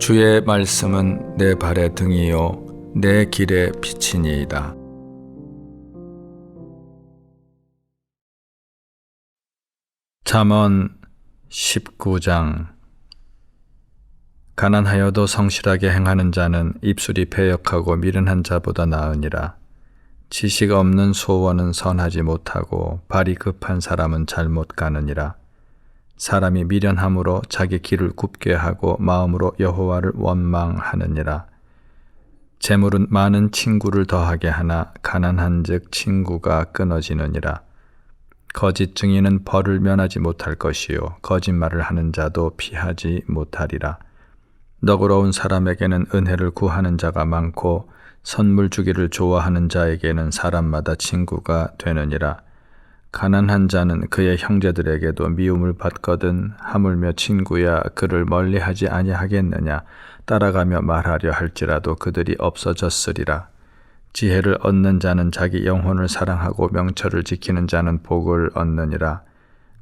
주의 말씀은 내 발의 등이요 내 길의 빛이니이다. 잠언 19장. 가난하여도 성실하게 행하는 자는 입술이 패역하고 미련한 자보다 나으니라. 지식 없는 소원은 선하지 못하고 발이 급한 사람은 잘못 가느니라. 사람이 미련함으로 자기 길을 굽게 하고 마음으로 여호와를 원망하느니라. 재물은 많은 친구를 더하게 하나 가난한즉 친구가 끊어지느니라. 거짓 증인은 벌을 면하지 못할 것이요 거짓말을 하는 자도 피하지 못하리라. 너그러운 사람에게는 은혜를 구하는 자가 많고 선물 주기를 좋아하는 자에게는 사람마다 친구가 되느니라. 가난한 자는 그의 형제들에게도 미움을 받거든 하물며 친구야 그를 멀리하지 아니하겠느냐. 따라가며 말하려 할지라도 그들이 없어졌으리라. 지혜를 얻는 자는 자기 영혼을 사랑하고 명철을 지키는 자는 복을 얻느니라.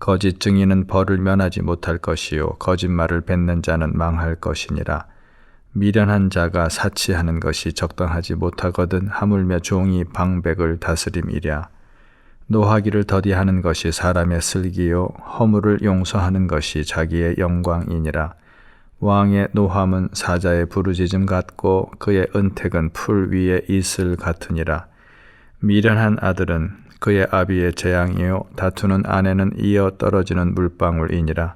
거짓 증인은 벌을 면하지 못할 것이요 거짓말을 뱉는 자는 망할 것이니라. 미련한 자가 사치하는 것이 적당하지 못하거든 하물며 종이 방백을 다스림이랴. 노하기를 더디하는 것이 사람의 슬기요 허물을 용서하는 것이 자기의 영광이니라. 왕의 노함은 사자의 부르짖음 같고 그의 은택은 풀 위에 이슬 같으니라. 미련한 아들은 그의 아비의 재앙이요 다투는 아내는 이어 떨어지는 물방울이니라.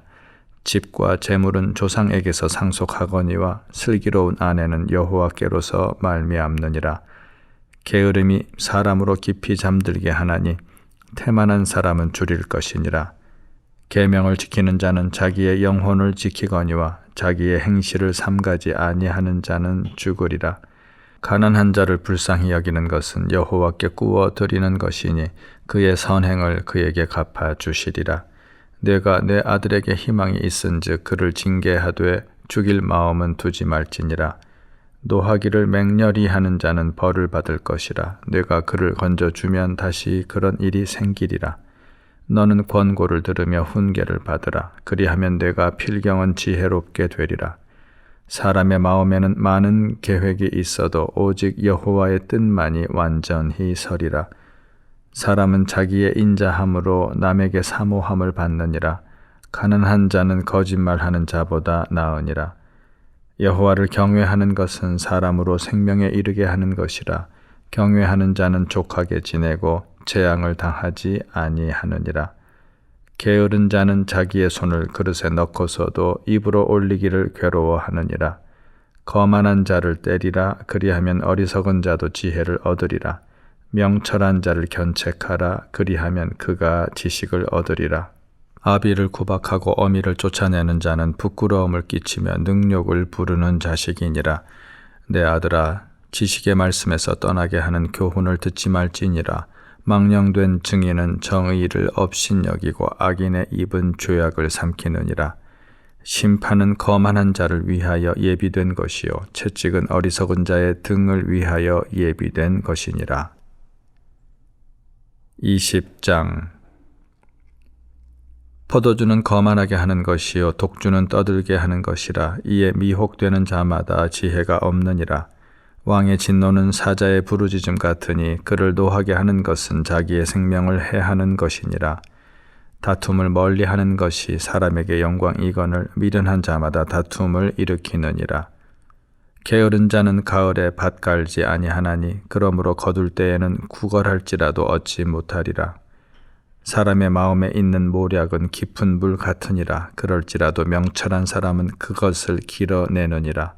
집과 재물은 조상에게서 상속하거니와 슬기로운 아내는 여호와께로서 말미암느니라. 게으름이 사람으로 깊이 잠들게 하나니 태만한 사람은 줄일 것이니라. 계명을 지키는 자는 자기의 영혼을 지키거니와 자기의 행실을 삼가지 아니하는 자는 죽으리라. 가난한 자를 불쌍히 여기는 것은 여호와께 꾸어 드리는 것이니 그의 선행을 그에게 갚아 주시리라. 내가 내 아들에게 희망이 있은즉 그를 징계하되 죽일 마음은 두지 말지니라. 노하기를 맹렬히 하는 자는 벌을 받을 것이라. 내가 그를 건져주면 다시 그런 일이 생기리라. 너는 권고를 들으며 훈계를 받으라. 그리하면 내가 필경은 지혜롭게 되리라. 사람의 마음에는 많은 계획이 있어도 오직 여호와의 뜻만이 완전히 서리라. 사람은 자기의 인자함으로 남에게 사모함을 받느니라. 가난한 자는 거짓말하는 자보다 나으니라. 여호와를 경외하는 것은 사람으로 생명에 이르게 하는 것이라. 경외하는 자는 족하게 지내고 재앙을 당하지 아니하느니라. 게으른 자는 자기의 손을 그릇에 넣고서도 입으로 올리기를 괴로워하느니라. 거만한 자를 때리라. 그리하면 어리석은 자도 지혜를 얻으리라. 명철한 자를 견책하라. 그리하면 그가 지식을 얻으리라. 아비를 구박하고 어미를 쫓아내는 자는 부끄러움을 끼치며 능욕을 부르는 자식이니라. 내 아들아, 지식의 말씀에서 떠나게 하는 교훈을 듣지 말지니라. 망령된 증인은 정의를 업신여기고 악인의 입은 죄악을 삼키느니라. 심판은 거만한 자를 위하여 예비된 것이요 채찍은 어리석은 자의 등을 위하여 예비된 것이니라. 20장. 포도주는 거만하게 하는 것이요 독주는 떠들게 하는 것이라. 이에 미혹되는 자마다 지혜가 없느니라. 왕의 진노는 사자의 부르짖음 같으니 그를 노하게 하는 것은 자기의 생명을 해하는 것이니라. 다툼을 멀리하는 것이 사람에게 영광이거늘 미련한 자마다 다툼을 일으키느니라. 게으른 자는 가을에 밭 갈지 아니하나니 그러므로 거둘 때에는 구걸할지라도 얻지 못하리라. 사람의 마음에 있는 모략은 깊은 물 같으니라. 그럴지라도 명철한 사람은 그것을 길어내느니라.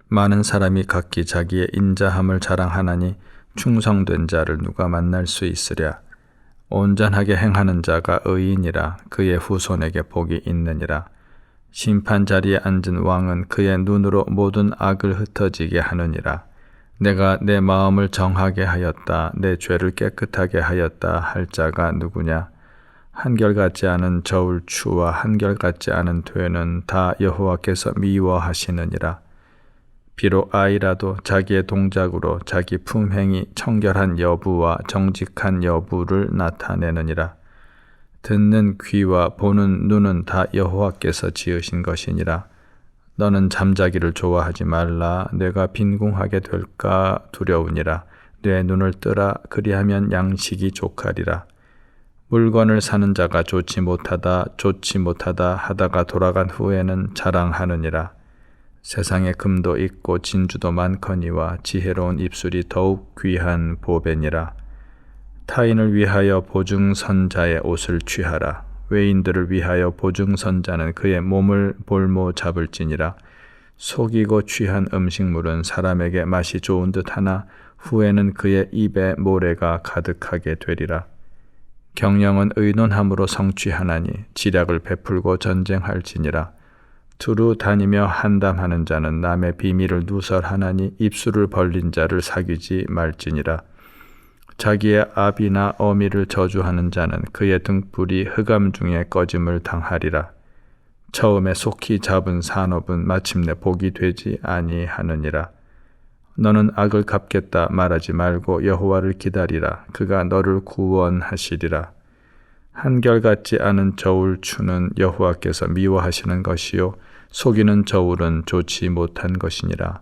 많은 사람이 각기 자기의 인자함을 자랑하나니 충성된 자를 누가 만날 수 있으랴. 온전하게 행하는 자가 의인이라. 그의 후손에게 복이 있느니라. 심판 자리에 앉은 왕은 그의 눈으로 모든 악을 흩어지게 하느니라. 내가 내 마음을 정하게 하였다. 내 죄를 깨끗하게 하였다 할 자가 누구냐? 한결같지 않은 저울추와 한결같지 않은 되는 다 여호와께서 미워하시느니라. 비록 아이라도 자기의 동작으로 자기 품행이 청결한 여부와 정직한 여부를 나타내느니라. 듣는 귀와 보는 눈은 다 여호와께서 지으신 것이니라. 너는 잠자기를 좋아하지 말라. 뇌가 빈궁하게 될까 두려우니라. 내 눈을 뜨라. 그리하면 양식이 족하리라. 물건을 사는 자가 좋지 못하다 하다가 돌아간 후에는 자랑하느니라. 세상에 금도 있고 진주도 많거니와 지혜로운 입술이 더욱 귀한 보배니라. 타인을 위하여 보증선자의 옷을 취하라. 외인들을 위하여 보증선자는 그의 몸을 볼모 잡을지니라. 속이고 취한 음식물은 사람에게 맛이 좋은 듯하나 후에는 그의 입에 모래가 가득하게 되리라. 경영은 의논함으로 성취하나니 지략을 베풀고 전쟁할지니라. 두루 다니며 한담하는 자는 남의 비밀을 누설하나니 입술을 벌린 자를 사귀지 말지니라. 자기의 아비나 어미를 저주하는 자는 그의 등불이 흑암 중에 꺼짐을 당하리라. 처음에 속히 잡은 산업은 마침내 복이 되지 아니하느니라. 너는 악을 갚겠다 말하지 말고 여호와를 기다리라. 그가 너를 구원하시리라. 한결같지 않은 저울 추는 여호와께서 미워하시는 것이요 속이는 저울은 좋지 못한 것이니라.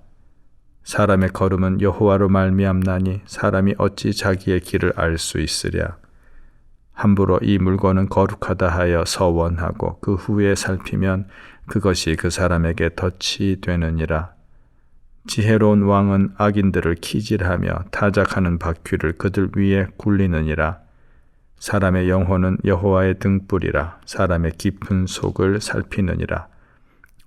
사람의 걸음은 여호와로 말미암나니 사람이 어찌 자기의 길을 알 수 있으랴. 함부로 이 물건은 거룩하다 하여 서원하고 그 후에 살피면 그것이 그 사람에게 덫이 되느니라. 지혜로운 왕은 악인들을 키질하며 타작하는 바퀴를 그들 위에 굴리느니라. 사람의 영혼은 여호와의 등불이라. 사람의 깊은 속을 살피느니라.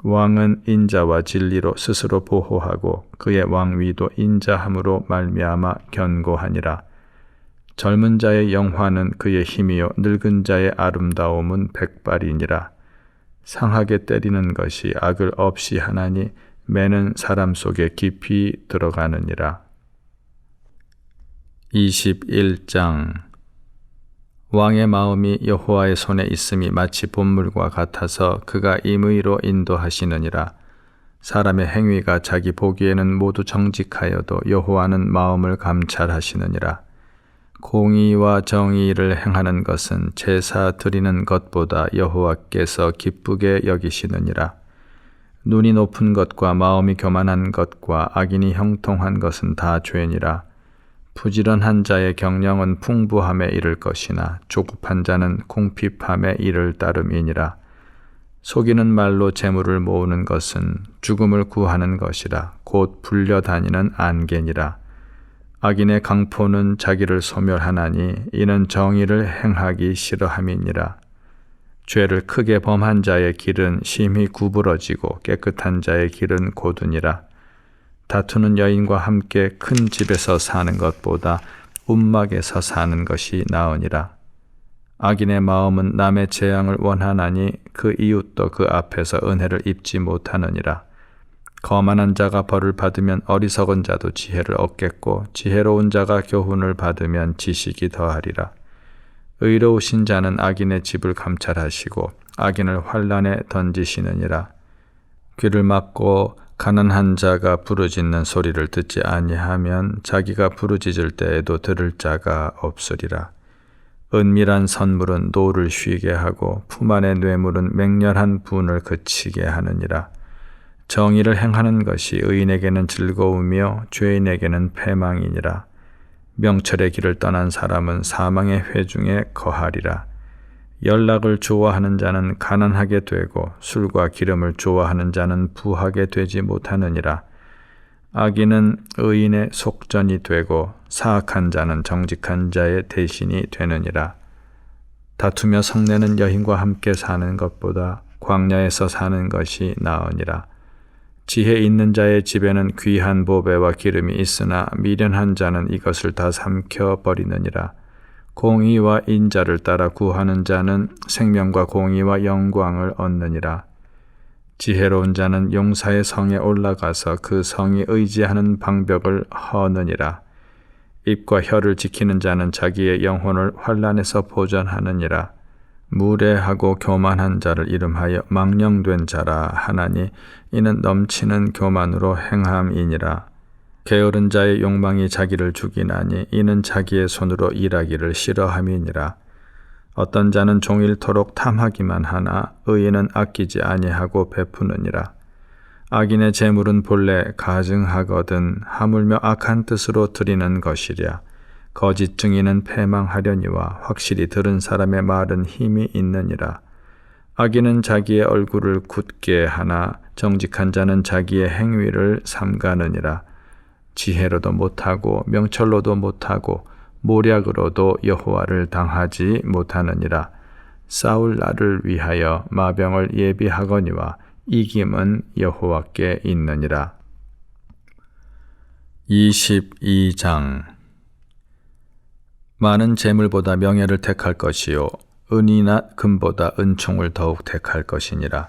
왕은 인자와 진리로 스스로 보호하고 그의 왕위도 인자함으로 말미암아 견고하니라. 젊은 자의 영화는 그의 힘이요 늙은 자의 아름다움은 백발이니라. 상하게 때리는 것이 악을 없이 하나니 매는 사람 속에 깊이 들어가느니라. 21장 왕의 마음이 여호와의 손에 있음이 마치 본물과 같아서 그가 임의로 인도하시느니라. 사람의 행위가 자기 보기에는 모두 정직하여도 여호와는 마음을 감찰하시느니라. 공의와 정의를 행하는 것은 제사 드리는 것보다 여호와께서 기쁘게 여기시느니라. 눈이 높은 것과 마음이 교만한 것과 악인이 형통한 것은 다 죄니라. 부지런한 자의 경영은 풍부함에 이를 것이나 조급한 자는 궁핍함에 이를 따름이니라. 속이는 말로 재물을 모으는 것은 죽음을 구하는 것이라. 곧 불려다니는 안개니라. 악인의 강포는 자기를 소멸하나니 이는 정의를 행하기 싫어함이니라. 죄를 크게 범한 자의 길은 심히 구부러지고 깨끗한 자의 길은 고두니라. 다투는 여인과 함께 큰 집에서 사는 것보다 움막에서 사는 것이 나으니라. 악인의 마음은 남의 재앙을 원하나니 그 이웃도 그 앞에서 은혜를 입지 못하느니라. 거만한 자가 벌을 받으면 어리석은 자도 지혜를 얻겠고 지혜로운 자가 교훈을 받으면 지식이 더하리라. 의로우신 자는 악인의 집을 감찰하시고 악인을 환난에 던지시느니라. 귀를 막고 가난한 자가 부르짖는 소리를 듣지 아니하면 자기가 부르짖을 때에도 들을 자가 없으리라. 은밀한 선물은 노를 쉬게 하고 품 안의 뇌물은 맹렬한 분을 그치게 하느니라. 정의를 행하는 것이 의인에게는 즐거우며 죄인에게는 패망이니라. 명철의 길을 떠난 사람은 사망의 회중에 거하리라. 연락을 좋아하는 자는 가난하게 되고 술과 기름을 좋아하는 자는 부하게 되지 못하느니라. 악인은 의인의 속전이 되고 사악한 자는 정직한 자의 대신이 되느니라. 다투며 성내는 여인과 함께 사는 것보다 광야에서 사는 것이 나으니라. 지혜 있는 자의 집에는 귀한 보배와 기름이 있으나 미련한 자는 이것을 다 삼켜 버리느니라. 공의와 인자를 따라 구하는 자는 생명과 공의와 영광을 얻느니라. 지혜로운 자는 용사의 성에 올라가서 그 성이 의지하는 방벽을 허느니라. 입과 혀를 지키는 자는 자기의 영혼을 환난에서 보전하느니라. 무례하고 교만한 자를 이름하여 망령된 자라 하나니 이는 넘치는 교만으로 행함이니라. 게으른 자의 욕망이 자기를 죽이나니 이는 자기의 손으로 일하기를 싫어함이니라. 어떤 자는 종일토록 탐하기만 하나 의인은 아끼지 아니하고 베푸느니라. 악인의 재물은 본래 가증하거든 하물며 악한 뜻으로 드리는 것이랴. 거짓 증인은 패망하려니와 확실히 들은 사람의 말은 힘이 있느니라. 악인은 자기의 얼굴을 굳게 하나 정직한 자는 자기의 행위를 삼가느니라. 지혜로도 못하고 명철로도 못하고 모략으로도 여호와를 당하지 못하느니라. 싸울 날을 위하여 마병을 예비하거니와 이김은 여호와께 있느니라. 22장. 많은 재물보다 명예를 택할 것이요 은이나 금보다 은총을 더욱 택할 것이니라.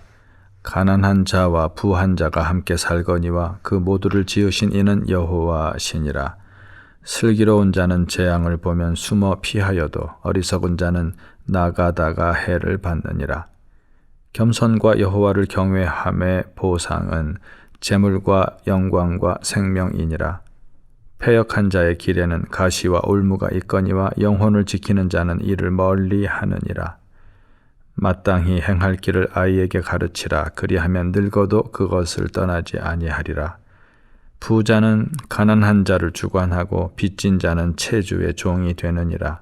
가난한 자와 부한 자가 함께 살거니와 그 모두를 지으신 이는 여호와시니라. 슬기로운 자는 재앙을 보면 숨어 피하여도 어리석은 자는 나가다가 해를 받느니라. 겸손과 여호와를 경외함의 보상은 재물과 영광과 생명이니라. 패역한 자의 길에는 가시와 올무가 있거니와 영혼을 지키는 자는 이를 멀리 하느니라. 마땅히 행할 길을 아이에게 가르치라. 그리하면 늙어도 그것을 떠나지 아니하리라. 부자는 가난한 자를 주관하고 빚진 자는 채주의 종이 되느니라.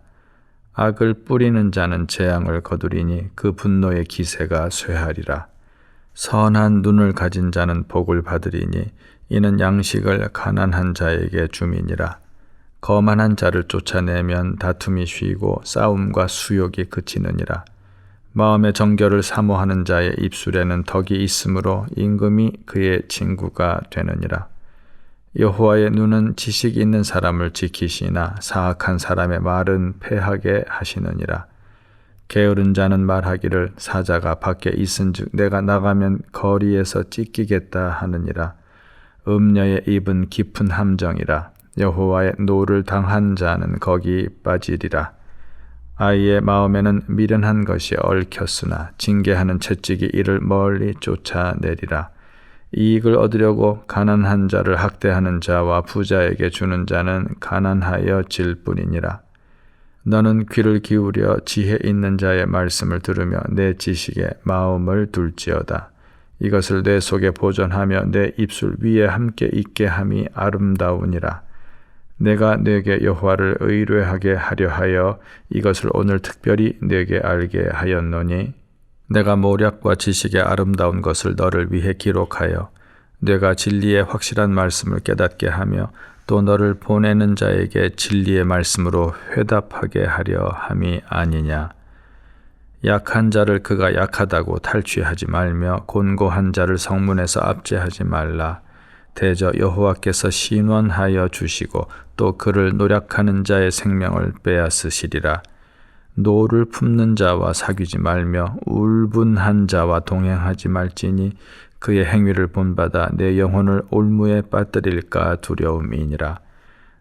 악을 뿌리는 자는 재앙을 거두리니 그 분노의 기세가 쇠하리라. 선한 눈을 가진 자는 복을 받으리니 이는 양식을 가난한 자에게 줌이니라. 거만한 자를 쫓아내면 다툼이 쉬고 싸움과 수욕이 그치느니라. 마음의 정결을 사모하는 자의 입술에는 덕이 있으므로 임금이 그의 친구가 되느니라. 여호와의 눈은 지식 있는 사람을 지키시나 사악한 사람의 말은 패하게 하시느니라. 게으른 자는 말하기를 사자가 밖에 있은즉 내가 나가면 거리에서 찢기겠다 하느니라. 음녀의 입은 깊은 함정이라. 여호와의 노를 당한 자는 거기 빠지리라. 아이의 마음에는 미련한 것이 얽혔으나 징계하는 채찍이 이를 멀리 쫓아내리라. 이익을 얻으려고 가난한 자를 학대하는 자와 부자에게 주는 자는 가난하여 질 뿐이니라. 너는 귀를 기울여 지혜 있는 자의 말씀을 들으며 내 지식에 마음을 둘지어다. 이것을 내 속에 보존하며 내 입술 위에 함께 있게 함이 아름다우니라. 내가 네게 여호와를 의뢰하게 하려 하여 이것을 오늘 특별히 네게 알게 하였노니 내가 모략과 지식의 아름다운 것을 너를 위해 기록하여 네가 진리의 확실한 말씀을 깨닫게 하며 또 너를 보내는 자에게 진리의 말씀으로 회답하게 하려 함이 아니냐. 약한 자를 그가 약하다고 탈취하지 말며 곤고한 자를 성문에서 압제하지 말라. 대저 여호와께서 신원하여 주시고 또 그를 노략하는 자의 생명을 빼앗으시리라. 노를 품는 자와 사귀지 말며 울분한 자와 동행하지 말지니 그의 행위를 본받아 내 영혼을 올무에 빠뜨릴까 두려움이니라.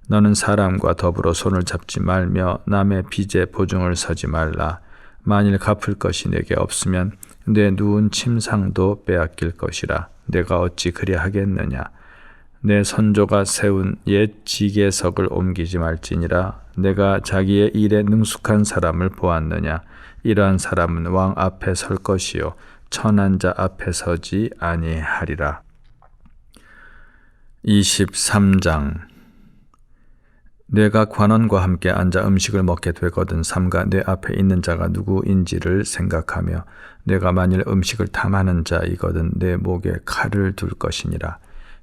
너는 사람과 더불어 손을 잡지 말며 남의 빚에 보증을 서지 말라. 만일 갚을 것이 내게 없으면 내 누운 침상도 빼앗길 것이라. 내가 어찌 그리하겠느냐. 내 선조가 세운 옛 지계석을 옮기지 말지니라. 내가 자기의 일에 능숙한 사람을 보았느냐. 이러한 사람은 왕 앞에 설 것이요 천한 자 앞에 서지 아니하리라. 23장. 내가 관원과 함께 앉아 음식을 먹게 되거든 삼가 내 앞에 있는 자가 누구인지를 생각하며 내가 만일 음식을 탐하는 자이거든 내 목에 칼을 둘 것이니라.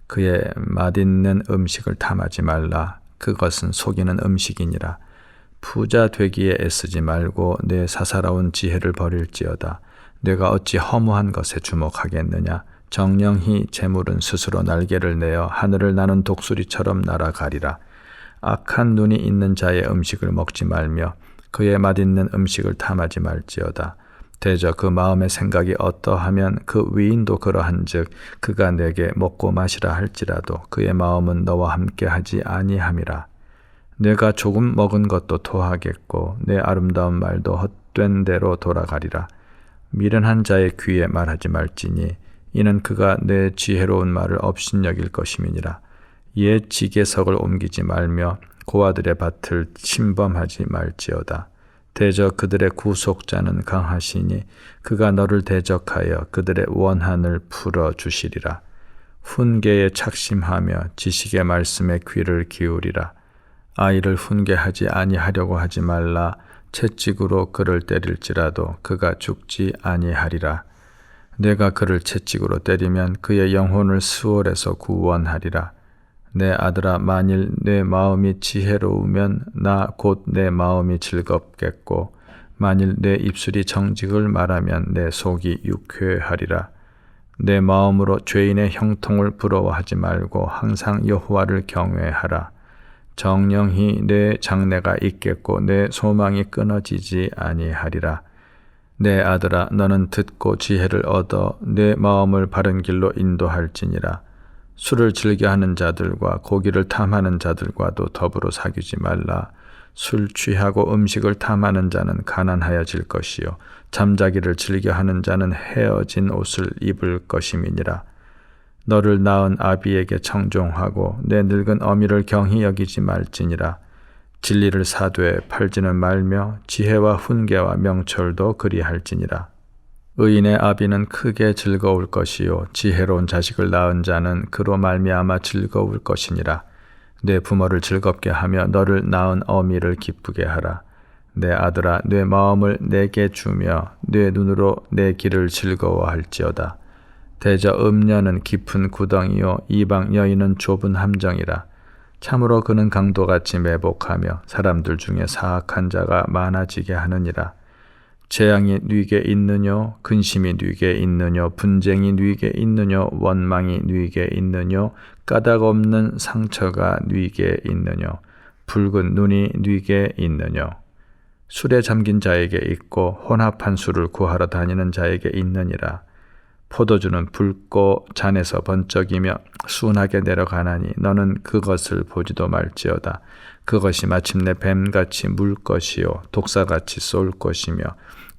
그의 맛있는 음식을 탐하지 말라. 그것은 속이는 음식이니라. 부자 되기에 애쓰지 말고 내 사사로운 지혜를 버릴지어다. 내가 어찌 허무한 것에 주목하겠느냐. 정령히 재물은 스스로 날개를 내어 하늘을 나는 독수리처럼 날아가리라. 악한 눈이 있는 자의 음식을 먹지 말며 그의 맛있는 음식을 탐하지 말지어다. 대저 그 마음의 생각이 어떠하면 그 위인도 그러한즉 그가 내게 먹고 마시라 할지라도 그의 마음은 너와 함께 하지 아니함이라. 내가 조금 먹은 것도 토하겠고 내 아름다운 말도 헛된 대로 돌아가리라. 미련한 자의 귀에 말하지 말지니 이는 그가 내 지혜로운 말을 업신여길 것임이니라. 옛 지계석을 옮기지 말며 고아들의 밭을 침범하지 말지어다. 대저 그들의 구속자는 강하시니 그가 너를 대적하여 그들의 원한을 풀어주시리라. 훈계에 착심하며 지식의 말씀에 귀를 기울이라. 아이를 훈계하지 아니하려고 하지 말라. 채찍으로 그를 때릴지라도 그가 죽지 아니하리라. 내가 그를 채찍으로 때리면 그의 영혼을 수월에서 구원하리라. 내 아들아, 만일 내 마음이 지혜로우면 나 곧 내 마음이 즐겁겠고, 만일 내 입술이 정직을 말하면 내 속이 유쾌하리라. 내 마음으로 죄인의 형통을 부러워하지 말고 항상 여호와를 경외하라. 정령히 내 장래가 있겠고 내 소망이 끊어지지 아니하리라. 내 아들아, 너는 듣고 지혜를 얻어 내 마음을 바른 길로 인도할지니라. 술을 즐겨하는 자들과 고기를 탐하는 자들과도 더불어 사귀지 말라. 술 취하고 음식을 탐하는 자는 가난하여질 것이요 잠자기를 즐겨하는 자는 헤어진 옷을 입을 것임이니라. 너를 낳은 아비에게 청종하고 내 늙은 어미를 경히 여기지 말지니라. 진리를 사되 팔지는 말며 지혜와 훈계와 명철도 그리할지니라. 의인의 아비는 크게 즐거울 것이요 지혜로운 자식을 낳은 자는 그로 말미암아 즐거울 것이니라. 내 부모를 즐겁게 하며 너를 낳은 어미를 기쁘게 하라. 내 아들아, 내 마음을 내게 주며 내 눈으로 내 길을 즐거워할지어다. 대저 음녀는 깊은 구덩이요 이방 여인은 좁은 함정이라. 참으로 그는 강도같이 매복하며 사람들 중에 사악한 자가 많아지게 하느니라. 재앙이 뉘게 있느뇨, 근심이 뉘게 있느뇨, 분쟁이 뉘게 있느뇨, 원망이 뉘게 있느뇨, 까닭 없는 상처가 뉘게 있느뇨, 붉은 눈이 뉘게 있느뇨. 술에 잠긴 자에게 있고 혼합한 술을 구하러 다니는 자에게 있느니라. 포도주는 붉고 잔에서 번쩍이며 순하게 내려가나니 너는 그것을 보지도 말지어다. 그것이 마침내 뱀같이 물 것이요 독사같이 쏠 것이며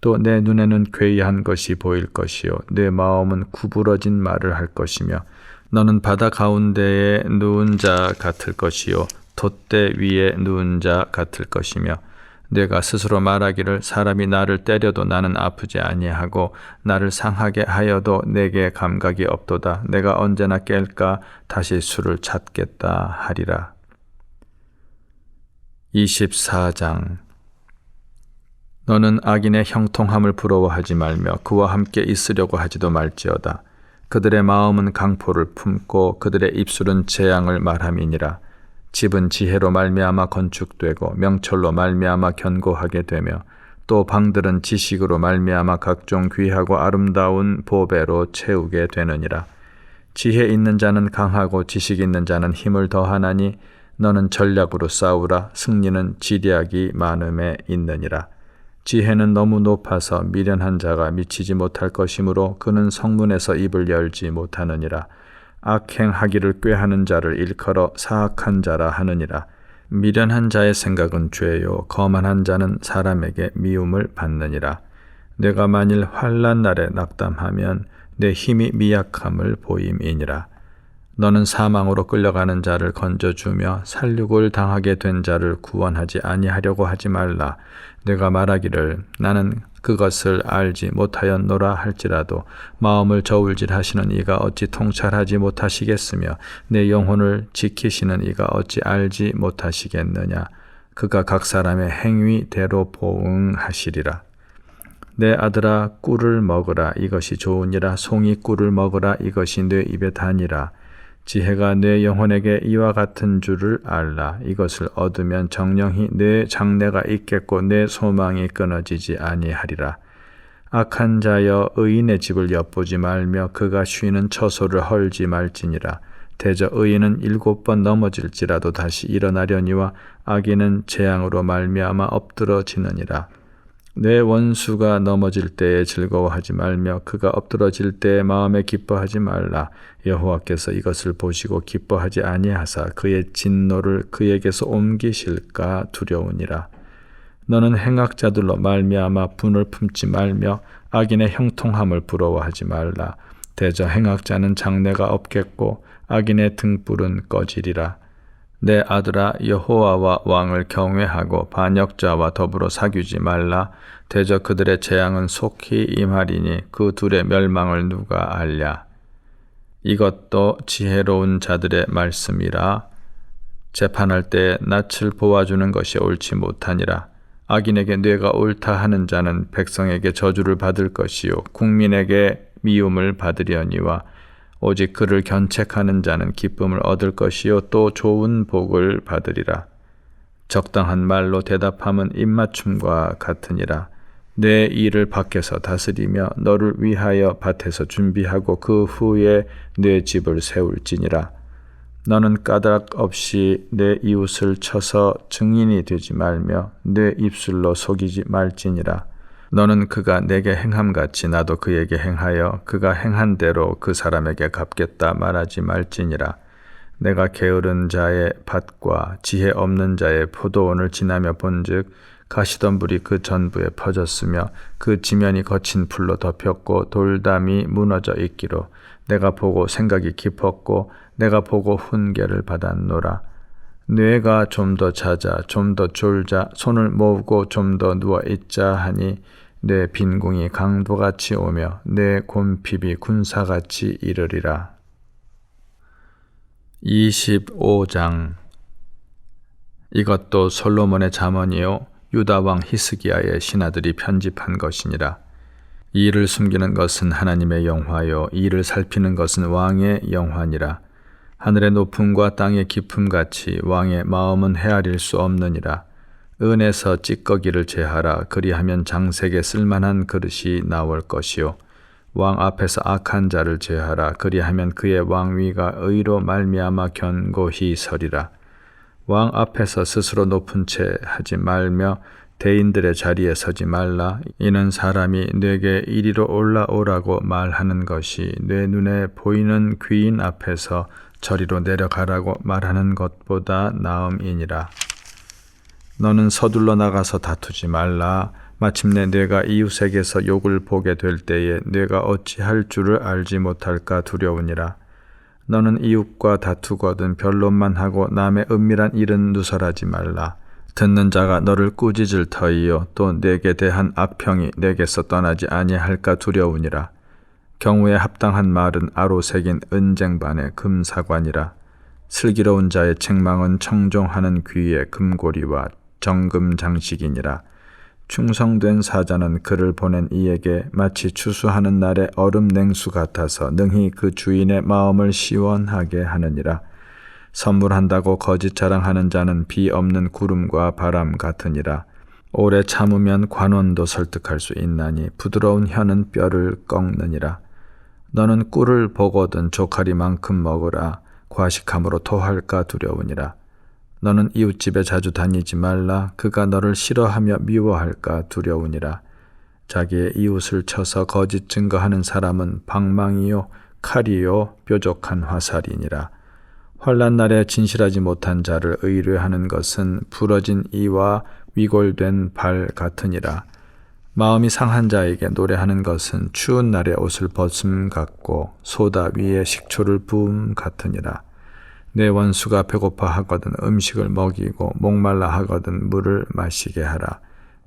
또 내 눈에는 괴이한 것이 보일 것이요 내 마음은 구부러진 말을 할 것이며 너는 바다 가운데에 누운 자 같을 것이요 돛대 위에 누운 자 같을 것이며 내가 스스로 말하기를 사람이 나를 때려도 나는 아프지 아니하고 나를 상하게 하여도 내게 감각이 없도다. 내가 언제나 깰까 다시 술을 찾겠다 하리라. 24장. 너는 악인의 형통함을 부러워하지 말며 그와 함께 있으려고 하지도 말지어다. 그들의 마음은 강포를 품고 그들의 입술은 재앙을 말함이니라. 집은 지혜로 말미암아 건축되고 명철로 말미암아 견고하게 되며 또 방들은 지식으로 말미암아 각종 귀하고 아름다운 보배로 채우게 되느니라. 지혜 있는 자는 강하고 지식 있는 자는 힘을 더하나니 너는 전략으로 싸우라. 승리는 지략이 많음에 있느니라. 지혜는 너무 높아서 미련한 자가 미치지 못할 것이므로 그는 성문에서 입을 열지 못하느니라. 악행하기를 꾀하는 자를 일컬어 사악한 자라 하느니라. 미련한 자의 생각은 죄요 거만한 자는 사람에게 미움을 받느니라. 내가 만일 환난 날에 낙담하면 내 힘이 미약함을 보임이니라. 너는 사망으로 끌려가는 자를 건져주며 살육을 당하게 된 자를 구원하지 아니하려고 하지 말라. 내가 말하기를 나는 그것을 알지 못하였노라 할지라도 마음을 저울질하시는 이가 어찌 통찰하지 못하시겠으며 내 영혼을 지키시는 이가 어찌 알지 못하시겠느냐. 그가 각 사람의 행위대로 보응하시리라. 내 아들아, 꿀을 먹으라. 이것이 좋으니라. 송이 꿀을 먹으라. 이것이 내 입에 다니라. 지혜가 내 영혼에게 이와 같은 줄을 알라. 이것을 얻으면 정령히 내 장래가 있겠고 내 소망이 끊어지지 아니하리라. 악한 자여 의인의 집을 엿보지 말며 그가 쉬는 처소를 헐지 말지니라. 대저 의인은 7번 넘어질지라도 다시 일어나려니와 악인은 재앙으로 말미암아 엎드러지느니라. 내 원수가 넘어질 때에 즐거워하지 말며 그가 엎드러질 때에 마음에 기뻐하지 말라. 여호와께서 이것을 보시고 기뻐하지 아니하사 그의 진노를 그에게서 옮기실까 두려우니라. 너는 행악자들로 말미암아 분을 품지 말며 악인의 형통함을 부러워하지 말라. 대저 행악자는 장래가 없겠고 악인의 등불은 꺼지리라. 내 아들아, 여호와와 왕을 경외하고 반역자와 더불어 사귀지 말라. 대저 그들의 재앙은 속히 임하리니 그 둘의 멸망을 누가 알랴. 이것도 지혜로운 자들의 말씀이라. 재판할 때 낯을 보아주는 것이 옳지 못하니라. 악인에게 뇌가 옳다 하는 자는 백성에게 저주를 받을 것이요 국민에게 미움을 받으려니와 오직 그를 견책하는 자는 기쁨을 얻을 것이요 또 좋은 복을 받으리라. 적당한 말로 대답함은 입맞춤과 같으니라. 내 일을 밖에서 다스리며 너를 위하여 밭에서 준비하고 그 후에 내 집을 세울지니라. 너는 까닭 없이 내 이웃을 쳐서 증인이 되지 말며 내 입술로 속이지 말지니라. 너는 그가 내게 행함같이 나도 그에게 행하여 그가 행한 대로 그 사람에게 갚겠다 말하지 말지니라. 내가 게으른 자의 밭과 지혜 없는 자의 포도원을 지나며 본즉 가시덤불이 그 전부에 퍼졌으며 그 지면이 거친 풀로 덮였고 돌담이 무너져 있기로 내가 보고 생각이 깊었고 내가 보고 훈계를 받았노라. 뇌가 좀 더 자자 좀 더 졸자 손을 모으고 좀 더 누워 있자 하니 내 빈궁이 강도같이 오며 내 곰핍이 군사같이 이르리라. 25장. 이것도 솔로몬의 잠언이요 유다 왕 히스기야의 신하들이 편집한 것이니라. 이를 숨기는 것은 하나님의 영화요 이를 살피는 것은 왕의 영화니라. 하늘의 높음과 땅의 깊음같이 왕의 마음은 헤아릴 수 없느니라. 은에서 찌꺼기를 제하라. 그리하면 장색에 쓸만한 그릇이 나올 것이요 왕 앞에서 악한 자를 제하라. 그리하면 그의 왕위가 의로 말미암아 견고히 서리라. 왕 앞에서 스스로 높은 채 하지 말며 대인들의 자리에 서지 말라. 이는 사람이 내게 이리로 올라오라고 말하는 것이 내 눈에 보이는 귀인 앞에서 저리로 내려가라고 말하는 것보다 나음이니라. 너는 서둘러 나가서 다투지 말라. 마침내 내가 이웃에게서 욕을 보게 될 때에 내가 어찌할 줄을 알지 못할까 두려우니라. 너는 이웃과 다투거든 변론만 하고 남의 은밀한 일은 누설하지 말라. 듣는 자가 너를 꾸짖을 터이요 또 내게 대한 악평이 내게서 떠나지 아니할까 두려우니라. 경우에 합당한 말은 아로 새긴 은쟁반의 금사관이라. 슬기로운 자의 책망은 청종하는 귀의 금고리와 정금 장식이니라. 충성된 사자는 그를 보낸 이에게 마치 추수하는 날의 얼음 냉수 같아서 능히 그 주인의 마음을 시원하게 하느니라. 선물한다고 거짓 자랑하는 자는 비 없는 구름과 바람 같으니라. 오래 참으면 관원도 설득할 수 있나니 부드러운 혀는 뼈를 꺾느니라. 너는 꿀을 보거든 조카리만큼 먹으라. 과식함으로 토할까 두려우니라. 너는 이웃집에 자주 다니지 말라. 그가 너를 싫어하며 미워할까 두려우니라. 자기의 이웃을 쳐서 거짓 증거하는 사람은 방망이요 칼이요 뾰족한 화살이니라. 환난 날에 진실하지 못한 자를 의뢰하는 것은 부러진 이와 위골된 발 같으니라. 마음이 상한 자에게 노래하는 것은 추운 날에 옷을 벗음 같고 소다 위에 식초를 부음 같으니라. 내 원수가 배고파 하거든 음식을 먹이고 목말라 하거든 물을 마시게 하라.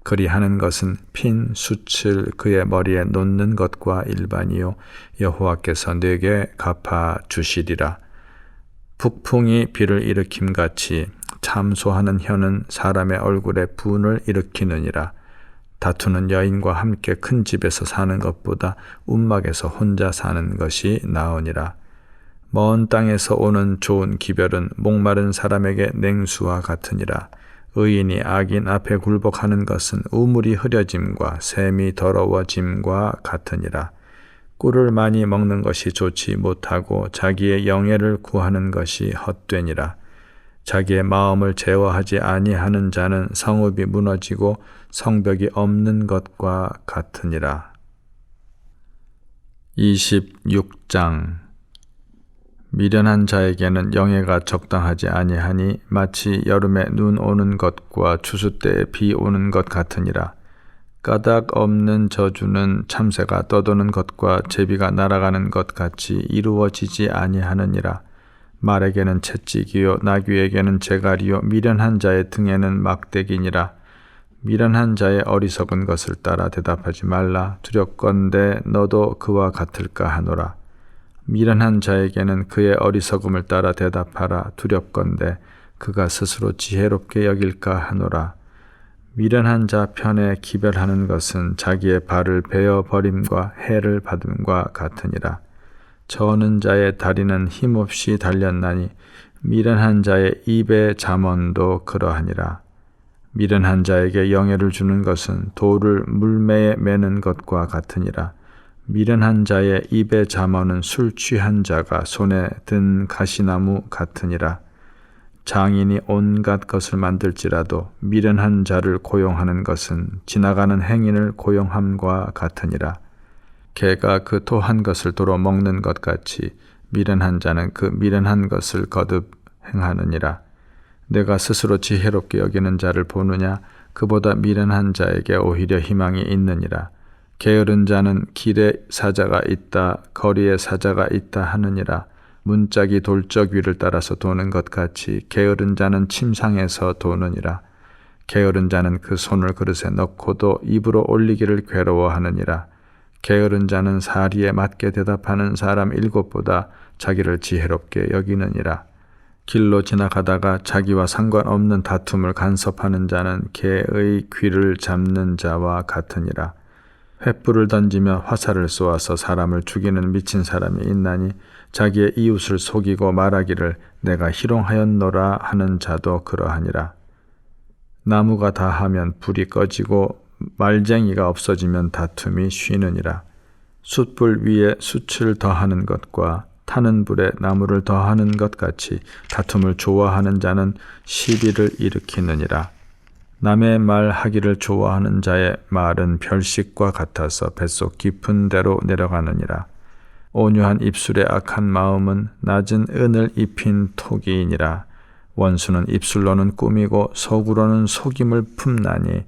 그리하는 것은 핀 숯을 그의 머리에 놓는 것과 일반이요 여호와께서 내게 갚아 주시리라. 북풍이 비를 일으킴같이 참소하는 혀는 사람의 얼굴에 분을 일으키느니라. 다투는 여인과 함께 큰 집에서 사는 것보다 움막에서 혼자 사는 것이 나으니라. 먼 땅에서 오는 좋은 기별은 목마른 사람에게 냉수와 같으니라. 의인이 악인 앞에 굴복하는 것은 우물이 흐려짐과 샘이 더러워짐과 같으니라. 꿀을 많이 먹는 것이 좋지 못하고 자기의 영예를 구하는 것이 헛되니라. 자기의 마음을 제어하지 아니하는 자는 성읍이 무너지고 성벽이 없는 것과 같으니라. 26장. 미련한 자에게는 영예가 적당하지 아니하니 마치 여름에 눈 오는 것과 추수 때에 비 오는 것 같으니라. 까닭 없는 저주는 참새가 떠도는 것과 제비가 날아가는 것 같이 이루어지지 아니하느니라. 말에게는 채찍이요 나귀에게는 재갈이요 미련한 자의 등에는 막대기니라. 미련한 자의 어리석은 것을 따라 대답하지 말라. 두렵건대 너도 그와 같을까 하노라. 미련한 자에게는 그의 어리석음을 따라 대답하라. 두렵건대 그가 스스로 지혜롭게 여길까 하노라. 미련한 자 편에 기별하는 것은 자기의 발을 베어 버림과 해를 받음과 같으니라. 저는 자의 다리는 힘없이 달렸나니 미련한 자의 입의 잠언도 그러하니라. 미련한 자에게 영예를 주는 것은 돌을 물매에 매는 것과 같으니라. 미련한 자의 입의 잠언은 술 취한 자가 손에 든 가시나무 같으니라. 장인이 온갖 것을 만들지라도 미련한 자를 고용하는 것은 지나가는 행인을 고용함과 같으니라. 개가 그 토한 것을 도로 먹는 것 같이 미련한 자는 그 미련한 것을 거듭 행하느니라. 내가 스스로 지혜롭게 여기는 자를 보느냐? 그보다 미련한 자에게 오히려 희망이 있느니라. 게으른 자는 길에 사자가 있다, 거리에 사자가 있다 하느니라. 문짝이 돌적 위를 따라서 도는 것 같이 게으른 자는 침상에서 도느니라. 게으른 자는 그 손을 그릇에 넣고도 입으로 올리기를 괴로워하느니라. 게으른 자는 사리에 맞게 대답하는 사람 7보다 자기를 지혜롭게 여기느니라. 길로 지나가다가 자기와 상관없는 다툼을 간섭하는 자는 개의 귀를 잡는 자와 같으니라. 횃불을 던지며 화살을 쏘아서 사람을 죽이는 미친 사람이 있나니 자기의 이웃을 속이고 말하기를 내가 희롱하였노라 하는 자도 그러하니라. 나무가 다하면 불이 꺼지고 말쟁이가 없어지면 다툼이 쉬느니라. 숯불 위에 숯을 더하는 것과 타는 불에 나무를 더하는 것 같이 다툼을 좋아하는 자는 시비를 일으키느니라. 남의 말 하기를 좋아하는 자의 말은 별식과 같아서 뱃속 깊은 데로 내려가느니라. 온유한 입술의 악한 마음은 낮은 은을 입힌 토기이니라. 원수는 입술로는 꾸미고 속으로는 속임을 품나니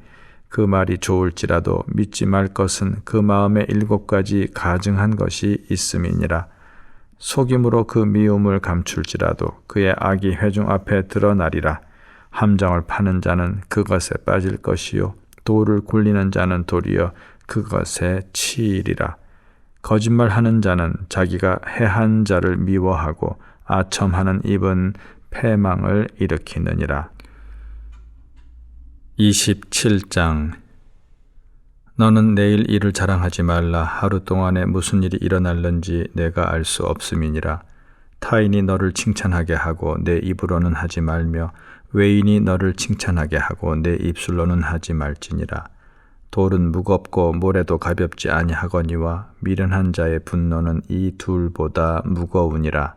그 말이 좋을지라도 믿지 말 것은 그 마음에 7가지 가증한 것이 있음이니라. 속임으로 그 미움을 감출지라도 그의 악이 회중 앞에 드러나리라. 함정을 파는 자는 그것에 빠질 것이요 돌을 굴리는 자는 도리어 그것에 치이리라. 거짓말하는 자는 자기가 해한 자를 미워하고 아첨하는 입은 패망을 일으키느니라. 27장. 너는 내일 일을 자랑하지 말라. 하루 동안에 무슨 일이 일어날는지 내가 알 수 없음이니라. 타인이 너를 칭찬하게 하고 내 입으로는 하지 말며 외인이 너를 칭찬하게 하고 내 입술로는 하지 말지니라. 돌은 무겁고 모래도 가볍지 아니하거니와 미련한 자의 분노는 이 둘보다 무거우니라.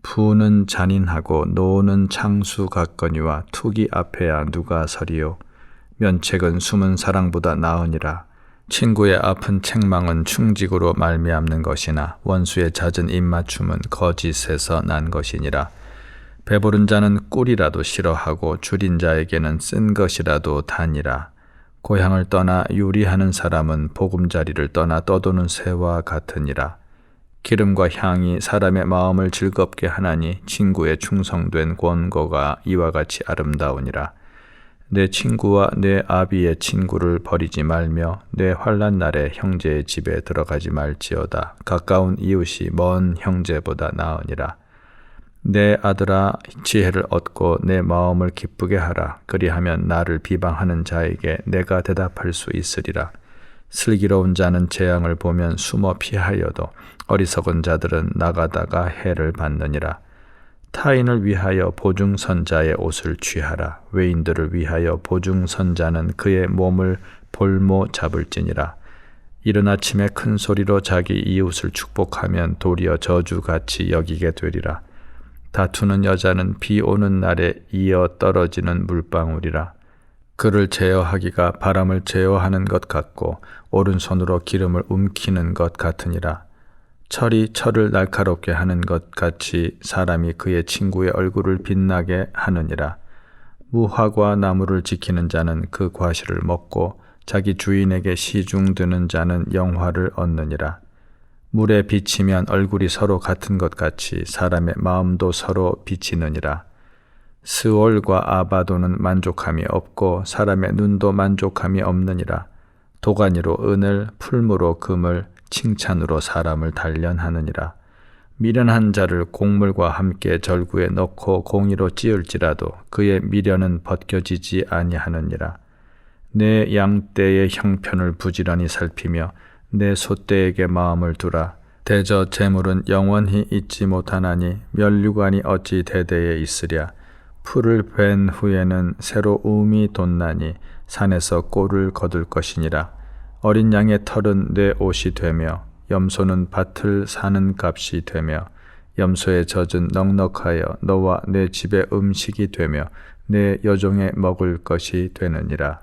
부는 잔인하고 노는 창수 같거니와 투기 앞에야 누가 서리요. 면책은 숨은 사랑보다 나으니라. 친구의 아픈 책망은 충직으로 말미암는 것이나 원수의 잦은 입맞춤은 거짓에서 난 것이니라. 배부른 자는 꿀이라도 싫어하고 줄인 자에게는 쓴 것이라도 다니라. 고향을 떠나 유리하는 사람은 보금자리를 떠나 떠도는 새와 같으니라. 기름과 향이 사람의 마음을 즐겁게 하나니 친구의 충성된 권고가 이와 같이 아름다우니라. 내 친구와 내 아비의 친구를 버리지 말며 내 환난 날에 형제의 집에 들어가지 말지어다. 가까운 이웃이 먼 형제보다 나으니라. 내 아들아, 지혜를 얻고 내 마음을 기쁘게 하라. 그리하면 나를 비방하는 자에게 내가 대답할 수 있으리라. 슬기로운 자는 재앙을 보면 숨어 피하여도 어리석은 자들은 나가다가 해를 받느니라. 타인을 위하여 보증선자의 옷을 취하라. 외인들을 위하여 보증선자는 그의 몸을 볼모 잡을지니라. 이른 아침에 큰 소리로 자기 이웃을 축복하면 도리어 저주같이 여기게 되리라. 다투는 여자는 비 오는 날에 이어 떨어지는 물방울이라. 그를 제어하기가 바람을 제어하는 것 같고 오른손으로 기름을 움키는 것 같으니라. 철이 철을 날카롭게 하는 것 같이 사람이 그의 친구의 얼굴을 빛나게 하느니라. 무화과 나무를 지키는 자는 그 과실을 먹고 자기 주인에게 시중 드는 자는 영화를 얻느니라. 물에 비치면 얼굴이 서로 같은 것 같이 사람의 마음도 서로 비치느니라. 스올과 아바도는 만족함이 없고 사람의 눈도 만족함이 없느니라. 도가니로 은을, 풀무로 금을, 칭찬으로 사람을 단련하느니라. 미련한 자를 곡물과 함께 절구에 넣고 공의로 찌을지라도 그의 미련은 벗겨지지 아니하느니라. 내 양떼의 형편을 부지런히 살피며 내 소떼에게 마음을 두라. 대저 재물은 영원히 있지 못하나니 멸류관이 어찌 대대에 있으랴. 풀을 벤 후에는 새로 움이 돋나니 산에서 꼴을 거둘 것이니라. 어린 양의 털은 내 옷이 되며 염소는 밭을 사는 값이 되며 염소의 젖은 넉넉하여 너와 내 집의 음식이 되며 내 여종의 먹을 것이 되느니라.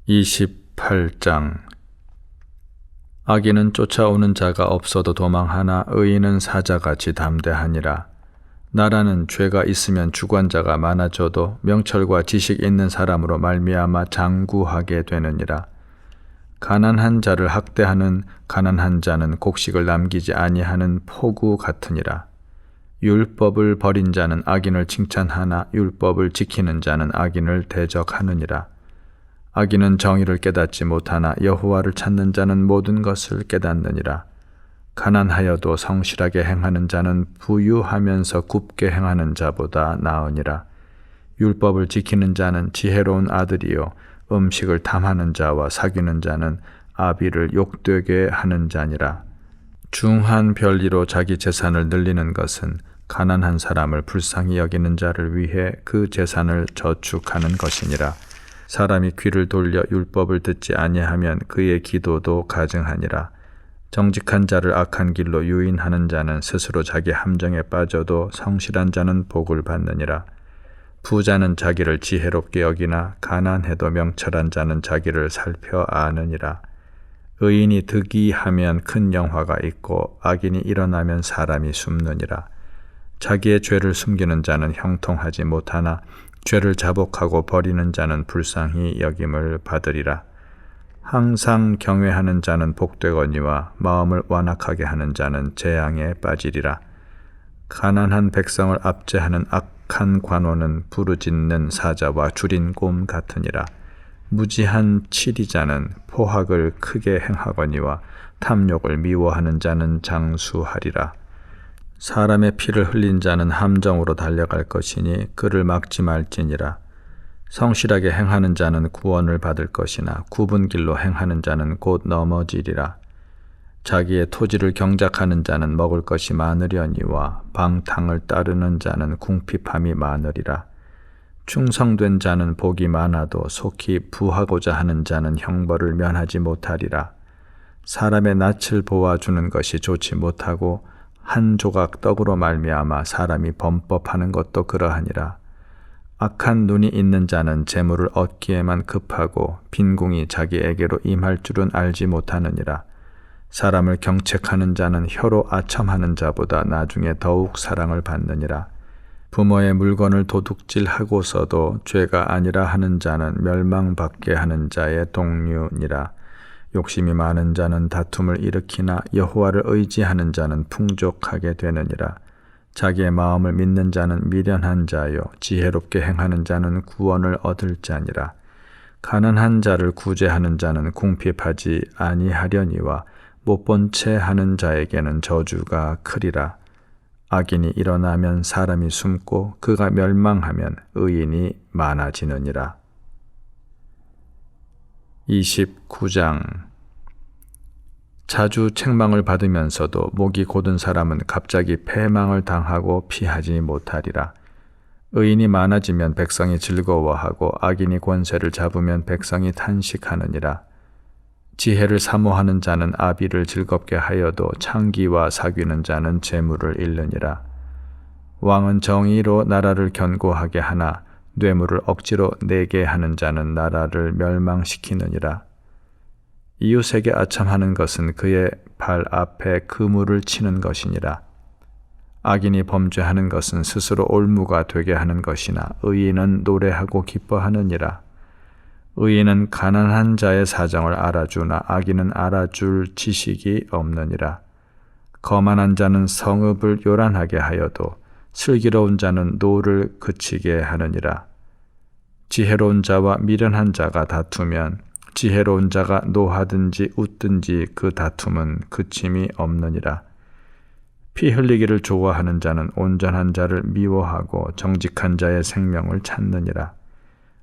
28장. 악인은 쫓아오는 자가 없어도 도망하나 의인은 사자같이 담대하니라. 나라는 죄가 있으면 주관자가 많아져도 명철과 지식 있는 사람으로 말미암아 장구하게 되느니라. 가난한 자를 학대하는 가난한 자는 곡식을 남기지 아니하는 포구 같으니라. 율법을 버린 자는 악인을 칭찬하나 율법을 지키는 자는 악인을 대적하느니라. 악인은 정의를 깨닫지 못하나 여호와를 찾는 자는 모든 것을 깨닫느니라. 가난하여도 성실하게 행하는 자는 부유하면서 굽게 행하는 자보다 나으니라. 율법을 지키는 자는 지혜로운 아들이요 음식을 탐하는 자와 사귀는 자는 아비를 욕되게 하는 자니라. 중한 별리로 자기 재산을 늘리는 것은 가난한 사람을 불쌍히 여기는 자를 위해 그 재산을 저축하는 것이니라. 사람이 귀를 돌려 율법을 듣지 아니하면 그의 기도도 가증하니라. 정직한 자를 악한 길로 유인하는 자는 스스로 자기 함정에 빠져도 성실한 자는 복을 받느니라. 부자는 자기를 지혜롭게 여기나 가난해도 명철한 자는 자기를 살펴 아느니라. 의인이 득이하면 큰 영화가 있고 악인이 일어나면 사람이 숨느니라. 자기의 죄를 숨기는 자는 형통하지 못하나 죄를 자복하고 버리는 자는 불쌍히 여김을 받으리라. 항상 경외하는 자는 복되거니와 마음을 완악하게 하는 자는 재앙에 빠지리라. 가난한 백성을 압제하는 악한 관원은 부르짖는 사자와 줄인 곰 같으니라. 무지한 치리자는 포학을 크게 행하거니와 탐욕을 미워하는 자는 장수하리라. 사람의 피를 흘린 자는 함정으로 달려갈 것이니 그를 막지 말지니라. 성실하게 행하는 자는 구원을 받을 것이나 굽은 길로 행하는 자는 곧 넘어지리라. 자기의 토지를 경작하는 자는 먹을 것이 많으려니와 방탕을 따르는 자는 궁핍함이 많으리라. 충성된 자는 복이 많아도 속히 부하고자 하는 자는 형벌을 면하지 못하리라. 사람의 낯을 보아주는 것이 좋지 못하고 한 조각 떡으로 말미암아 사람이 범법하는 것도 그러하니라. 악한 눈이 있는 자는 재물을 얻기에만 급하고 빈궁이 자기에게로 임할 줄은 알지 못하느니라. 사람을 경책하는 자는 혀로 아첨하는 자보다 나중에 더욱 사랑을 받느니라. 부모의 물건을 도둑질하고서도 죄가 아니라 하는 자는 멸망받게 하는 자의 동류니라. 욕심이 많은 자는 다툼을 일으키나 여호와를 의지하는 자는 풍족하게 되느니라. 자기의 마음을 믿는 자는 미련한 자요 지혜롭게 행하는 자는 구원을 얻을 자니라. 가난한 자를 구제하는 자는 궁핍하지 아니하려니와 못본 채 하는 자에게는 저주가 크리라. 악인이 일어나면 사람이 숨고 그가 멸망하면 의인이 많아지느니라. 29장. 자주 책망을 받으면서도 목이 곧은 사람은 갑자기 패망을 당하고 피하지 못하리라. 의인이 많아지면 백성이 즐거워하고 악인이 권세를 잡으면 백성이 탄식하느니라. 지혜를 사모하는 자는 아비를 즐겁게 하여도 창기와 사귀는 자는 재물을 잃느니라. 왕은 정의로 나라를 견고하게 하나 뇌물을 억지로 내게 하는 자는 나라를 멸망시키느니라. 이웃에게 아첨하는 것은 그의 발 앞에 그물을 치는 것이니라. 악인이 범죄하는 것은 스스로 올무가 되게 하는 것이나 의인은 노래하고 기뻐하느니라. 의인은 가난한 자의 사정을 알아주나 악인은 알아줄 지식이 없느니라. 거만한 자는 성읍을 요란하게 하여도 슬기로운 자는 노를 그치게 하느니라. 지혜로운 자와 미련한 자가 다투면 지혜로운 자가 노하든지 웃든지 그 다툼은 그침이 없느니라. 피 흘리기를 좋아하는 자는 온전한 자를 미워하고 정직한 자의 생명을 찾느니라.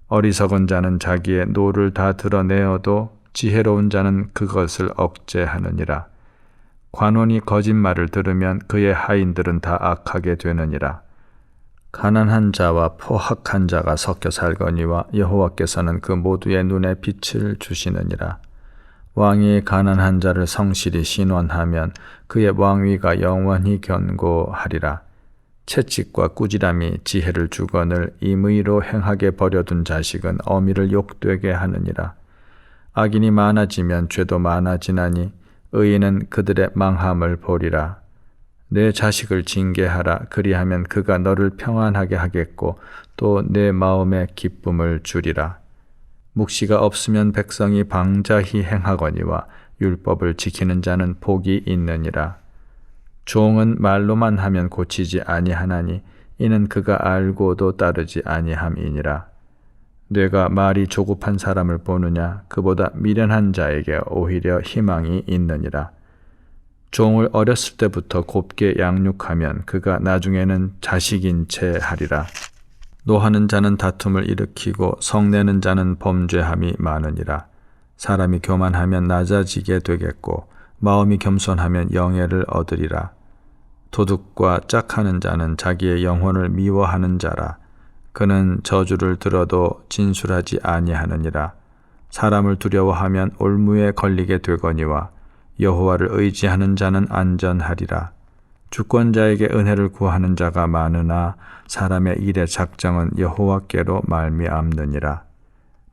어리석은 자는 자기의 노를 다 드러내어도 지혜로운 자는 그것을 억제하느니라. 관원이 거짓말을 들으면 그의 하인들은 다 악하게 되느니라. 가난한 자와 포학한 자가 섞여 살거니와 여호와께서는 그 모두의 눈에 빛을 주시느니라. 왕이 가난한 자를 성실히 신원하면 그의 왕위가 영원히 견고하리라. 채찍과 꾸지람이 지혜를 주거늘 임의로 행하게 버려둔 자식은 어미를 욕되게 하느니라. 악인이 많아지면 죄도 많아지나니 의인은 그들의 망함을 보리라. 내 자식을 징계하라. 그리하면 그가 너를 평안하게 하겠고 또 내 마음에 기쁨을 주리라. 묵시가 없으면 백성이 방자히 행하거니와 율법을 지키는 자는 복이 있느니라. 종은 말로만 하면 고치지 아니하나니 이는 그가 알고도 따르지 아니함이니라. 뇌가 말이 조급한 사람을 보느냐? 그보다 미련한 자에게 오히려 희망이 있느니라. 종을 어렸을 때부터 곱게 양육하면 그가 나중에는 자식인 채 하리라. 노하는 자는 다툼을 일으키고 성내는 자는 범죄함이 많으니라. 사람이 교만하면 낮아지게 되겠고 마음이 겸손하면 영예를 얻으리라. 도둑과 짝하는 자는 자기의 영혼을 미워하는 자라. 그는 저주를 들어도 진술하지 아니하느니라. 사람을 두려워하면 올무에 걸리게 되거니와 여호와를 의지하는 자는 안전하리라. 주권자에게 은혜를 구하는 자가 많으나 사람의 일의 작정은 여호와께로 말미암느니라.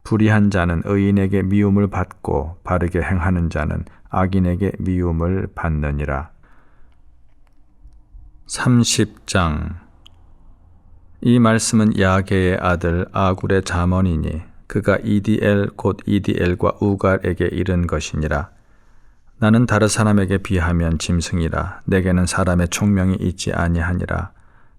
불의한 자는 의인에게 미움을 받고 바르게 행하는 자는 악인에게 미움을 받느니라. 30장. 이 말씀은 야게의 아들 아굴의 잠언이니 그가 이디엘 곧 이디엘과 우갈에게 이른 것이니라. 나는 다른 사람에게 비하면 짐승이라. 내게는 사람의 총명이 있지 아니하니라.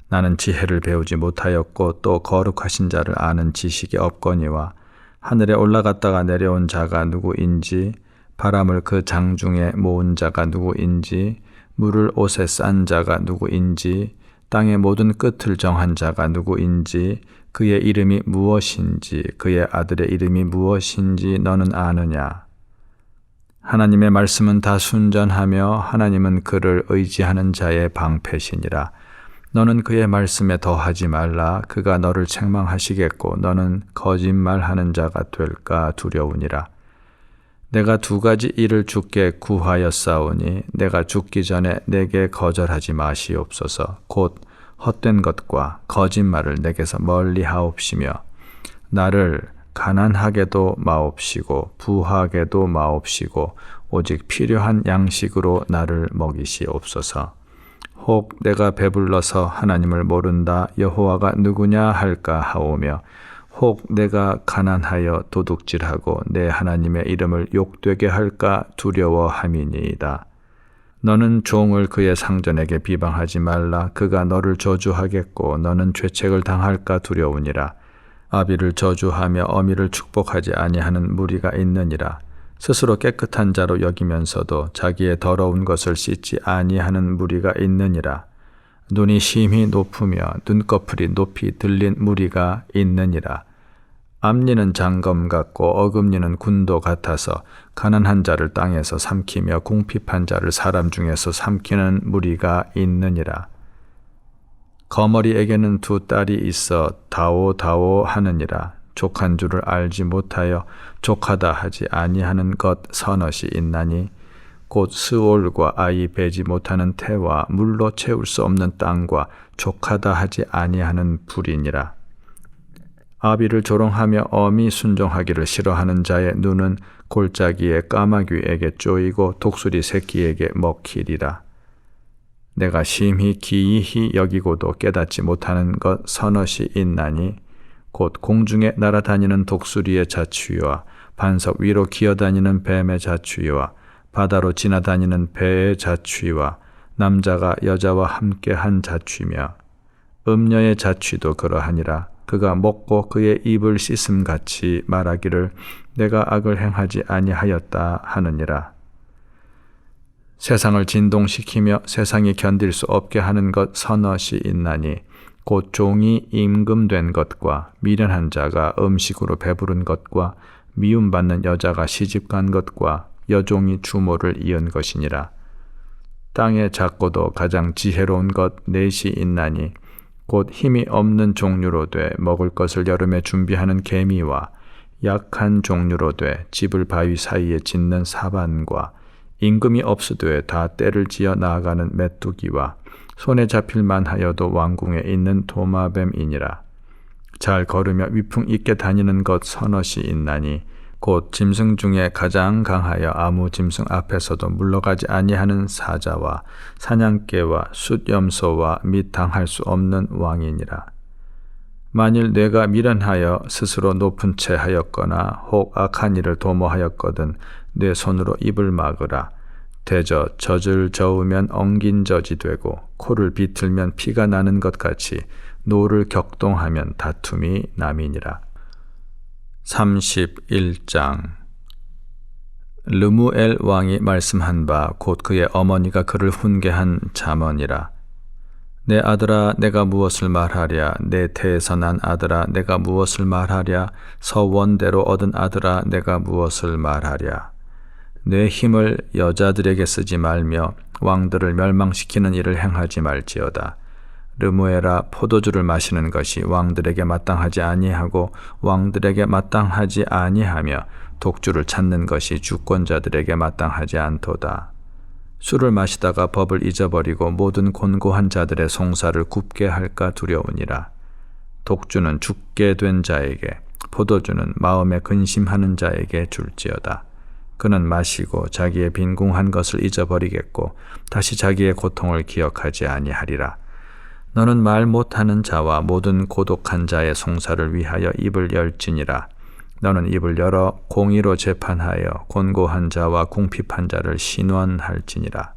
나는 지혜를 배우지 못하였고 또 거룩하신 자를 아는 지식이 없거니와 하늘에 올라갔다가 내려온 자가 누구인지 바람을 그 장중에 모은 자가 누구인지 물을 옷에 싼 자가 누구인지 땅의 모든 끝을 정한 자가 누구인지 그의 이름이 무엇인지 그의 아들의 이름이 무엇인지 너는 아느냐? 하나님의 말씀은 다 순전하며 하나님은 그를 의지하는 자의 방패시니라. 너는 그의 말씀에 더하지 말라. 그가 너를 책망하시겠고 너는 거짓말하는 자가 될까 두려우니라. 내가 두 가지 일을 주께 구하였사오니 내가 죽기 전에 내게 거절하지 마시옵소서. 곧 헛된 것과 거짓말을 내게서 멀리 하옵시며 나를 가난하게도 마옵시고 부하게도 마옵시고 오직 필요한 양식으로 나를 먹이시옵소서. 혹 내가 배불러서 하나님을 모른다 여호와가 누구냐 할까 하오며 혹 내가 가난하여 도둑질하고 내 하나님의 이름을 욕되게 할까 두려워함이니이다. 너는 종을 그의 상전에게 비방하지 말라. 그가 너를 저주하겠고 너는 죄책을 당할까 두려우니라. 아비를 저주하며 어미를 축복하지 아니하는 무리가 있느니라. 스스로 깨끗한 자로 여기면서도 자기의 더러운 것을 씻지 아니하는 무리가 있느니라. 눈이 심히 높으며 눈꺼풀이 높이 들린 무리가 있느니라. 앞니는 장검 같고 어금니는 군도 같아서 가난한 자를 땅에서 삼키며 궁핍한 자를 사람 중에서 삼키는 무리가 있느니라. 거머리에게는 두 딸이 있어 다오다오 하느니라. 족한 줄을 알지 못하여 족하다 하지 아니하는 것 서넛이 있나니 곧 스올과 아이 베지 못하는 태와 물로 채울 수 없는 땅과 족하다 하지 아니하는 불이니라. 아비를 조롱하며 어미 순종하기를 싫어하는 자의 눈은 골짜기의 까마귀에게 쪼이고 독수리 새끼에게 먹히리라. 내가 심히 기이히 여기고도 깨닫지 못하는 것 서넛이 있나니 곧 공중에 날아다니는 독수리의 자취와 반석 위로 기어다니는 뱀의 자취와 바다로 지나다니는 배의 자취와 남자가 여자와 함께한 자취며 음녀의 자취도 그러하니라. 그가 먹고 그의 입을 씻음같이 말하기를 내가 악을 행하지 아니하였다 하느니라. 세상을 진동시키며 세상이 견딜 수 없게 하는 것 서넛이 있나니 곧 종이 임금된 것과 미련한 자가 음식으로 배부른 것과 미움받는 여자가 시집간 것과 여종이 주모를 이은 것이니라. 땅의 작고도 가장 지혜로운 것 넷이 있나니 곧 힘이 없는 종류로 돼 먹을 것을 여름에 준비하는 개미와 약한 종류로 돼 집을 바위 사이에 짓는 사반과 임금이 없으되 다 때를 지어 나아가는 메뚜기와 손에 잡힐 만하여도 왕궁에 있는 도마뱀이니라. 잘 걸으며 위풍 있게 다니는 것 서넛이 있나니 곧 짐승 중에 가장 강하여 아무 짐승 앞에서도 물러가지 아니하는 사자와 사냥개와 숫염소와 및 당할 수 없는 왕이니라. 만일 내가 미련하여 스스로 높은 채 하였거나 혹 악한 일을 도모하였거든 내 손으로 입을 막으라. 대저 젖을 저으면 엉긴 젖이 되고 코를 비틀면 피가 나는 것 같이 노를 격동하면 다툼이 남이니라. 31장 르무엘 왕이 말씀한 바 곧 그의 어머니가 그를 훈계한 잠언이라. 내 아들아 내가 무엇을 말하랴. 내 태에서 난 아들아 내가 무엇을 말하랴. 서원대로 얻은 아들아 내가 무엇을 말하랴. 내 힘을 여자들에게 쓰지 말며 왕들을 멸망시키는 일을 행하지 말지어다. 르무엘아 포도주를 마시는 것이 왕들에게 마땅하지 아니하고 왕들에게 마땅하지 아니하며 독주를 찾는 것이 주권자들에게 마땅하지 않도다. 술을 마시다가 법을 잊어버리고 모든 곤고한 자들의 송사를 굽게 할까 두려우니라. 독주는 죽게 된 자에게 포도주는 마음에 근심하는 자에게 줄지어다. 그는 마시고 자기의 빈궁한 것을 잊어버리겠고 다시 자기의 고통을 기억하지 아니하리라. 너는 말 못하는 자와 모든 고독한 자의 송사를 위하여 입을 열지니라. 너는 입을 열어 공의로 재판하여 곤고한 자와 궁핍한 자를 신원할지니라.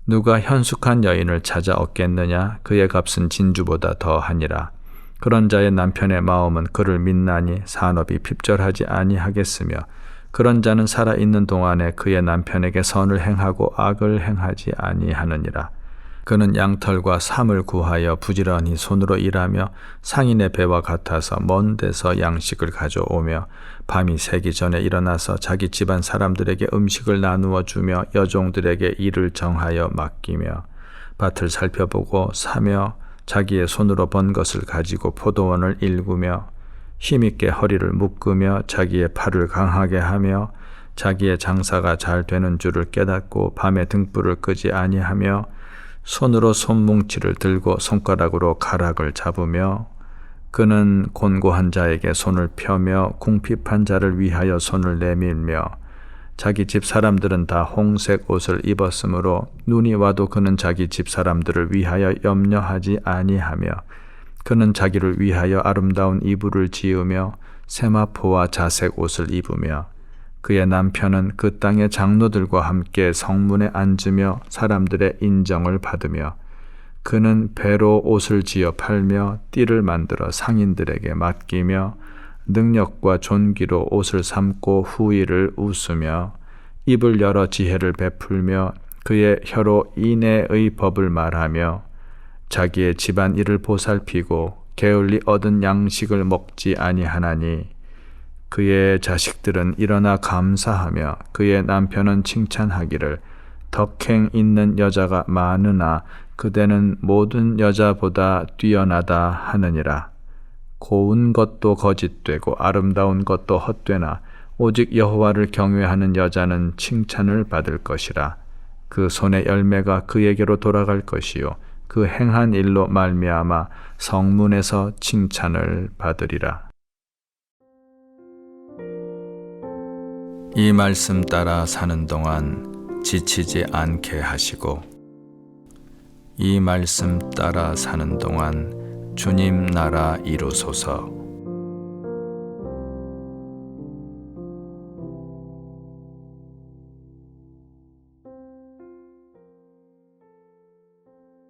누가 현숙한 여인을 찾아 얻겠느냐? 그의 값은 진주보다 더하니라. 그런 자의 남편의 마음은 그를 믿나니 산업이 핍절하지 아니하겠으며 그런 자는 살아있는 동안에 그의 남편에게 선을 행하고 악을 행하지 아니하느니라. 그는 양털과 삼을 구하여 부지런히 손으로 일하며 상인의 배와 같아서 먼 데서 양식을 가져오며 밤이 새기 전에 일어나서 자기 집안 사람들에게 음식을 나누어 주며 여종들에게 일을 정하여 맡기며 밭을 살펴보고 사며 자기의 손으로 번 것을 가지고 포도원을 일구며 힘있게 허리를 묶으며 자기의 팔을 강하게 하며 자기의 장사가 잘 되는 줄을 깨닫고 밤에 등불을 끄지 아니하며 손으로 손뭉치를 들고 손가락으로 가락을 잡으며 그는 곤고한 자에게 손을 펴며 궁핍한 자를 위하여 손을 내밀며 자기 집 사람들은 다 홍색 옷을 입었으므로 눈이 와도 그는 자기 집 사람들을 위하여 염려하지 아니하며 그는 자기를 위하여 아름다운 이불을 지으며 세마포와 자색 옷을 입으며 그의 남편은 그 땅의 장로들과 함께 성문에 앉으며 사람들의 인정을 받으며 그는 배로 옷을 지어 팔며 띠를 만들어 상인들에게 맡기며 능력과 존귀로 옷을 삼고 후일을 웃으며 입을 열어 지혜를 베풀며 그의 혀로 인애의 법을 말하며 자기의 집안 일을 보살피고 게을리 얻은 양식을 먹지 아니하나니 그의 자식들은 일어나 감사하며 그의 남편은 칭찬하기를 덕행 있는 여자가 많으나 그대는 모든 여자보다 뛰어나다 하느니라. 고운 것도 거짓되고 아름다운 것도 헛되나 오직 여호와를 경외하는 여자는 칭찬을 받을 것이라. 그 손의 열매가 그에게로 돌아갈 것이요 그 행한 일로 말미암아 성문에서 칭찬을 받으리라. 이 말씀 따라 사는 동안 지치지 않게 하시고 이 말씀 따라 사는 동안 주님 나라 이루소서.